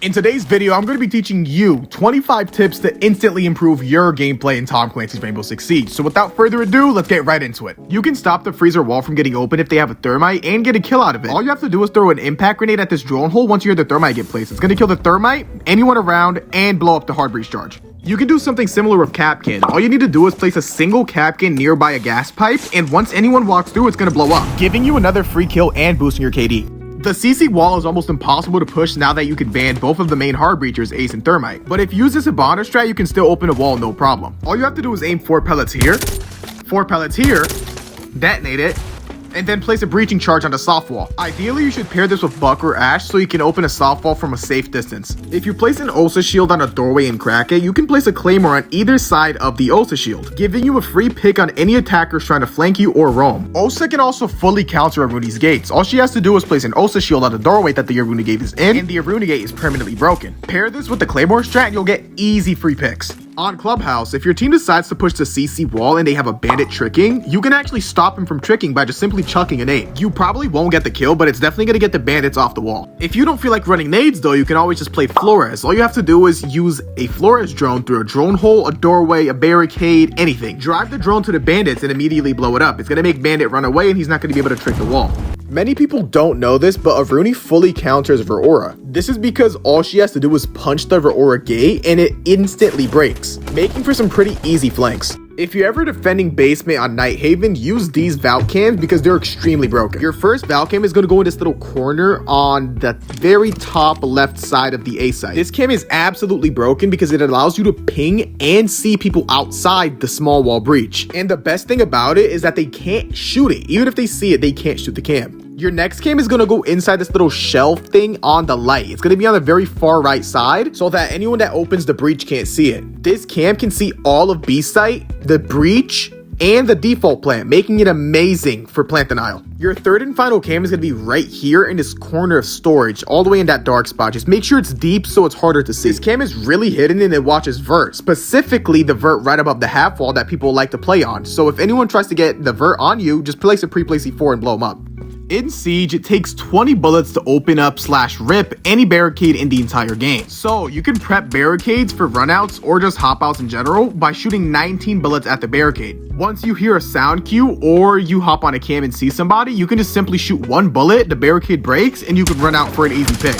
In today's video, I'm going to be teaching you 25 tips to instantly improve your gameplay in Tom Clancy's Rainbow Six Siege. So without further ado, let's get right into it. You can stop the freezer wall from getting open if they have a thermite and get a kill out of it. All you have to do is throw an impact grenade at this drone hole once you hear the thermite get placed. It's going to kill the thermite, anyone around, and blow up the hard breach charge. You can do something similar with Capcan. All you need to do is place a single Capcan nearby a gas pipe, and once anyone walks through, it's going to blow up, giving you another free kill and boosting your KD. The CC wall is almost impossible to push now that you can ban both of the main hard breachers, Ace and Thermite. But if you use this Hibana strat, you can still open a wall no problem. All you have to do is aim 4 pellets here, 4 pellets here, detonate it, and then place a breaching charge on the soft wall. Ideally, you should pair this with Buck or Ash so you can open a soft wall from a safe distance. If you place an Osa shield on a doorway and crack it, you can place a claymore on either side of the Osa shield, giving you a free pick on any attackers trying to flank you or roam. Osa can also fully counter Aruni's gates. All she has to do is place an Osa shield on the doorway that the Aruni gate is in, and the Aruni gate is permanently broken. Pair this with the claymore strat and you'll get easy free picks. On Clubhouse, if your team decides to push the CC wall and they have a bandit tricking, you can actually stop him from tricking by just simply chucking a nade. You probably won't get the kill, but it's definitely going to get the bandits off the wall. If you don't feel like running nades though, you can always just play Flores. All you have to do is use a Flores drone through a drone hole, a doorway, a barricade, anything. Drive the drone to the bandits and immediately blow it up. It's going to make bandit run away and he's not going to be able to trick the wall. Many people don't know this, but Aruni fully counters Verora. This is because all she has to do is punch the Verora gate and it instantly breaks, making for some pretty easy flanks. If you're ever defending basement on Night Haven, use these Valk Cams because they're extremely broken. Your first Valk Cam is going to go in this little corner on the very top left side of the A site. This cam is absolutely broken because it allows you to ping and see people outside the small wall breach. And the best thing about it is that they can't shoot it. Even if they see it, they can't shoot the cam. Your next cam is going to go inside this little shelf thing on the light. It's going to be on the very far right side so that anyone that opens the breach can't see it. This cam can see all of B site, the breach, and the default plant, making it amazing for plant denial. Your third and final cam is going to be right here in this corner of storage, all the way in that dark spot. Just make sure it's deep so it's harder to see. This cam is really hidden and it watches vert, specifically the vert right above the half wall that people like to play on. So if anyone tries to get the vert on you, just place a pre-place C4 and blow them up. In Siege, it takes 20 bullets to open up / rip any barricade in the entire game. So you can prep barricades for runouts or just hop outs in general by shooting 19 bullets at the barricade. Once you hear a sound cue or you hop on a cam and see somebody, you can just simply shoot 1 bullet, the barricade breaks, and you can run out for an easy pick.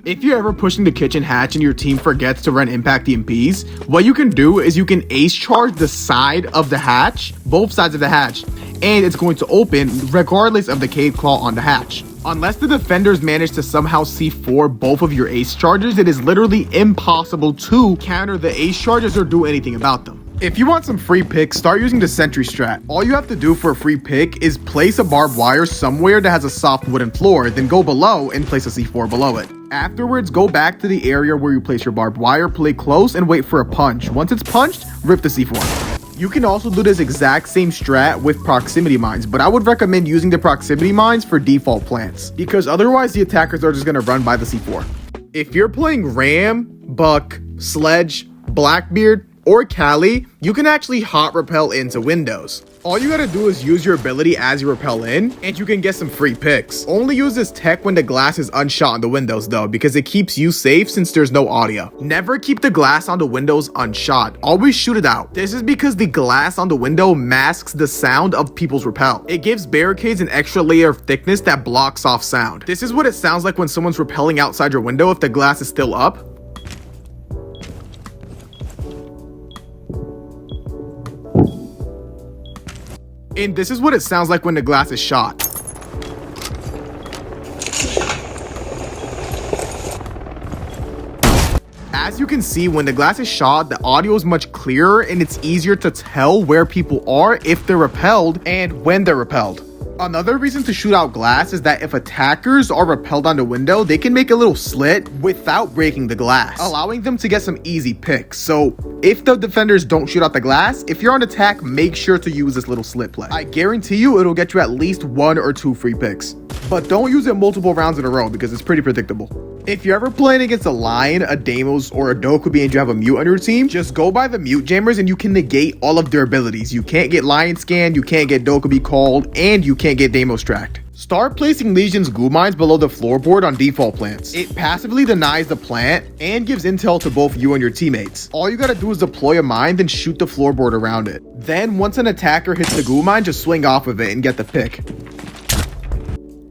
If you're ever pushing the kitchen hatch and your team forgets to run impact EMPs, what you can do is you can ace charge the side of the hatch, both sides of the hatch, and it's going to open regardless of the cave claw on the hatch. Unless the defenders manage to somehow C4 both of your ace charges, it is literally impossible to counter the ace charges or do anything about them. If you want some free picks, start using the sentry strat. All you have to do for a free pick is place a barbed wire somewhere that has a soft wooden floor, then go below and place a C4 below it. Afterwards, go back to the area where you place your barbed wire, play close, and wait for a punch. Once it's punched, rip the C4. You can also do this exact same strat with proximity mines, but I would recommend using the proximity mines for default plants, because otherwise the attackers are just going to run by the C4. If you're playing Ram, Buck, Sledge, Blackbeard, or Cali, you can actually hot rappel into windows. All you gotta do is use your ability as you rappel in, and you can get some free picks. Only use this tech when the glass is unshot on the windows though, because it keeps you safe since there's no audio. Never keep the glass on the windows unshot. Always shoot it out. This is because the glass on the window masks the sound of people's rappel. It gives barricades an extra layer of thickness that blocks off sound. This is what it sounds like when someone's rappelling outside your window if the glass is still up. And this is what it sounds like when the glass is shot. As you can see, when the glass is shot, the audio is much clearer and it's easier to tell where people are if they're repelled and when they're repelled. Another reason to shoot out glass is that if attackers are repelled on the window, they can make a little slit without breaking the glass, allowing them to get some easy picks. So if the defenders don't shoot out the glass, if you're on attack, make sure to use this little slit play. I guarantee you it'll get you at least 1 or 2 free picks. But don't use it multiple rounds in a row because it's pretty predictable. If you're ever playing against a Lion, a Deimos, or a Dokubi and you have a mute on your team, just go by the mute jammers and you can negate all of their abilities. You can't get Lion scanned, you can't get Dokubi called, and you can't get Deimos tracked. Start placing Legion's glue mines below the floorboard on default plants. It passively denies the plant and gives intel to both you and your teammates. All you gotta do is deploy a mine, then shoot the floorboard around it. Then once an attacker hits the glue mine, just swing off of it and get the pick.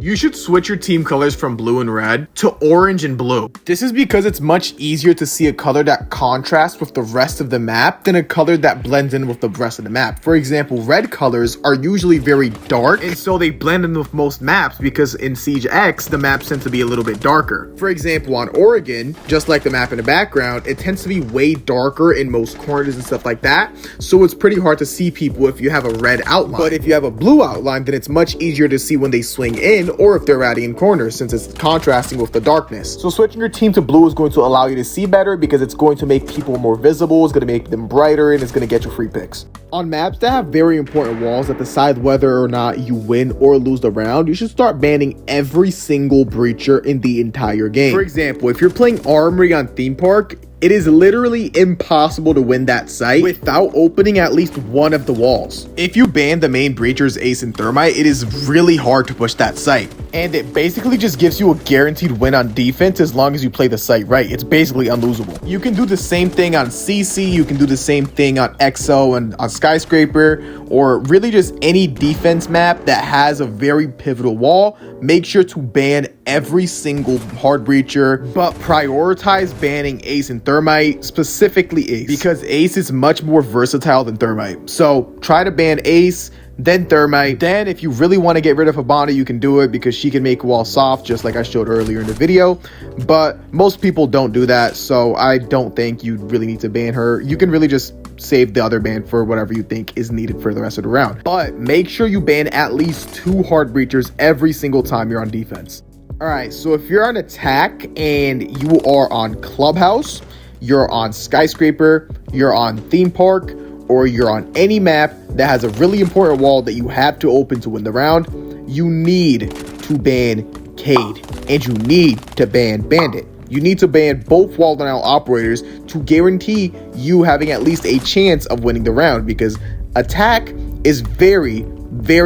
You should switch your team colors from blue and red to orange and blue. This is because it's much easier to see a color that contrasts with the rest of the map than a color that blends in with the rest of the map. For example, red colors are usually very dark, and so they blend in with most maps because in Siege X, the maps tend to be a little bit darker. For example, on Oregon, just like the map in the background, it tends to be way darker in most corners and stuff like that, so it's pretty hard to see people if you have a red outline. But if you have a blue outline, then it's much easier to see when they swing in or if they're ratting in corners, since it's contrasting with the darkness. So switching your team to blue is going to allow you to see better because it's going to make people more visible, it's going to make them brighter, and it's going to get you free picks. On maps that have very important walls that decide whether or not you win or lose the round, you should start banning every single breacher in the entire game. For example, if you're playing Armory on Theme Park, it is literally impossible to win that site without opening at least one of the walls. If you ban the main breachers, Ace and Thermite, it is really hard to push that site. And it basically just gives you a guaranteed win on defense as long as you play the site right. It's basically unlosable. You can do the same thing on CC, you can do the same thing on XO and on Skyscraper, or really just any defense map that has a very pivotal wall. Make sure to ban every single hard breacher, but prioritize banning Ace and Thermite, specifically Ace, because Ace is much more versatile than Thermite. So try to ban Ace, then Thermite. Then if you really want to get rid of Habana, you can do it because she can make wall soft, just like I showed earlier in the video. But most people don't do that, so I don't think you really need to ban her. You can really just save the other ban for whatever you think is needed for the rest of the round. But make sure you ban at least 2 hard breachers every single time you're on defense. Alright, so if you're on attack and you are on Clubhouse, you're on Skyscraper, you're on Theme Park, or you're on any map that has a really important wall that you have to open to win the round, you need to ban Cade and you need to ban Bandit. You need to ban both wall denial operators to guarantee you having at least a chance of winning the round, because attack is very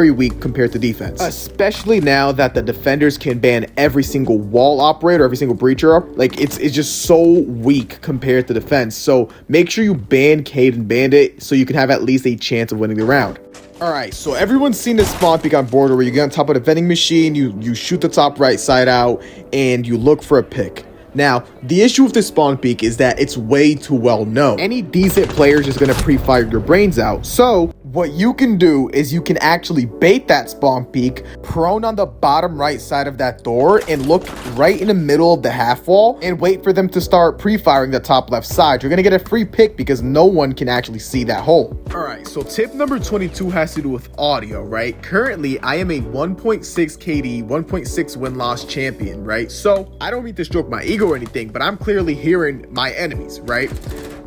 weak compared to defense, especially now that the defenders can ban every single wall operator, every single breacher. Like it's just so weak compared to defense. So make sure you ban Cade and Bandit so you can have at least a chance of winning the round. Alright, so everyone's seen this spawn peak on Border where you get on top of the vending machine, you shoot the top right side out, and you look for a pick. Now, the issue with this spawn peak is that it's way too well known. Any decent player is just going to pre-fire your brains out. So, what you can do is you can actually bait that spawn peak, prone on the bottom right side of that door, and look right in the middle of the half wall, and wait for them to start pre-firing the top left side. You're going to get a free pick because no one can actually see that hole. Alright, so tip number 22 has to do with audio, right? Currently, I am a 1.6 KD, 1.6 win-loss champion, right? So, I don't mean to stroke my ego or anything, but I'm clearly hearing my enemies, right?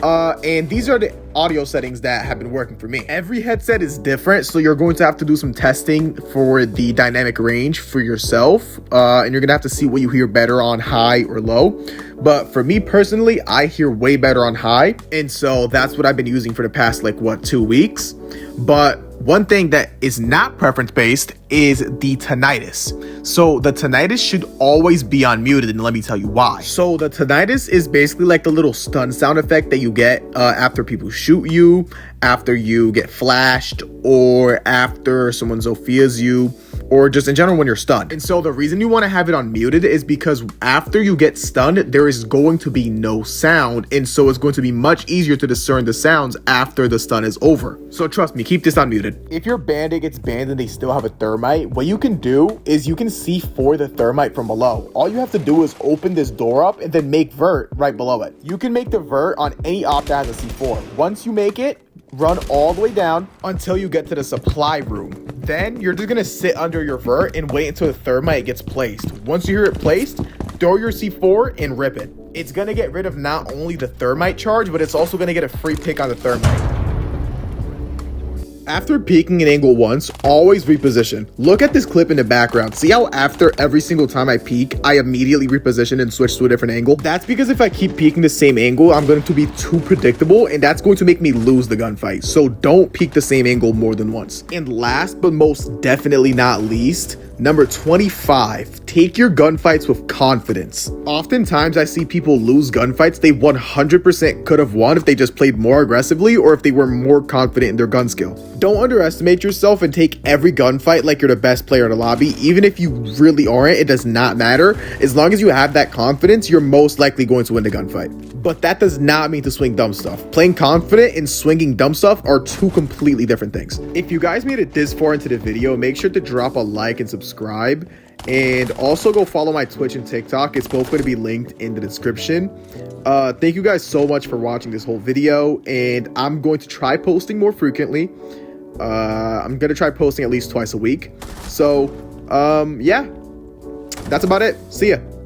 And these are the audio settings that have been working for me. Every headset is different, so you're going to have to do some testing for the dynamic range for yourself, and you're gonna have to see what you hear better on high or low. But for me personally, I hear way better on high, and so that's what I've been using for the past 2 weeks. But one thing that is not preference based is the tinnitus. So the tinnitus should always be unmuted, and let me tell you why. So the tinnitus is basically like the little stun sound effect that you get after people shoot you, after you get flashed, or after someone Zophias you, or just in general when you're stunned. And so the reason you want to have it unmuted is because after you get stunned, there is going to be no sound, and so it's going to be much easier to discern the sounds after the stun is over. So trust me, keep this unmuted. If your bandit gets banned and they still have a thermite, what you can do is you can C4 the thermite from below. All you have to do is open this door up and then make vert right below it. You can make the vert on any op that has a C4. Once you make it, run all the way down until you get to the supply room. Then you're just gonna sit under your vert and wait until the thermite gets placed. Once you hear it placed, throw your C4 and rip it. It's gonna get rid of not only the thermite charge, but it's also gonna get a free pick on the thermite. After peeking an angle once, always reposition. Look at this clip in the background. See how after every single time I peek, I immediately reposition and switch to a different angle? That's because if I keep peeking the same angle, I'm going to be too predictable, and that's going to make me lose the gunfight. So don't peek the same angle more than once. And last but most definitely not least, number 25, take your gunfights with confidence. Oftentimes I see people lose gunfights they 100% could have won if they just played more aggressively or if they were more confident in their gun skill. Don't underestimate yourself and take every gunfight like you're the best player in the lobby. Even if you really aren't, it does not matter. As long as you have that confidence, you're most likely going to win the gunfight. But that does not mean to swing dumb stuff. Playing confident and swinging dumb stuff are two completely different things. If you guys made it this far into the video, make sure to drop a like and subscribe. And also go follow my Twitch and TikTok. It's both going to be linked in the description. Thank you guys so much for watching this whole video. And I'm going to try posting more frequently. I'm going to try posting at least twice a week. So, yeah. That's about it. See ya.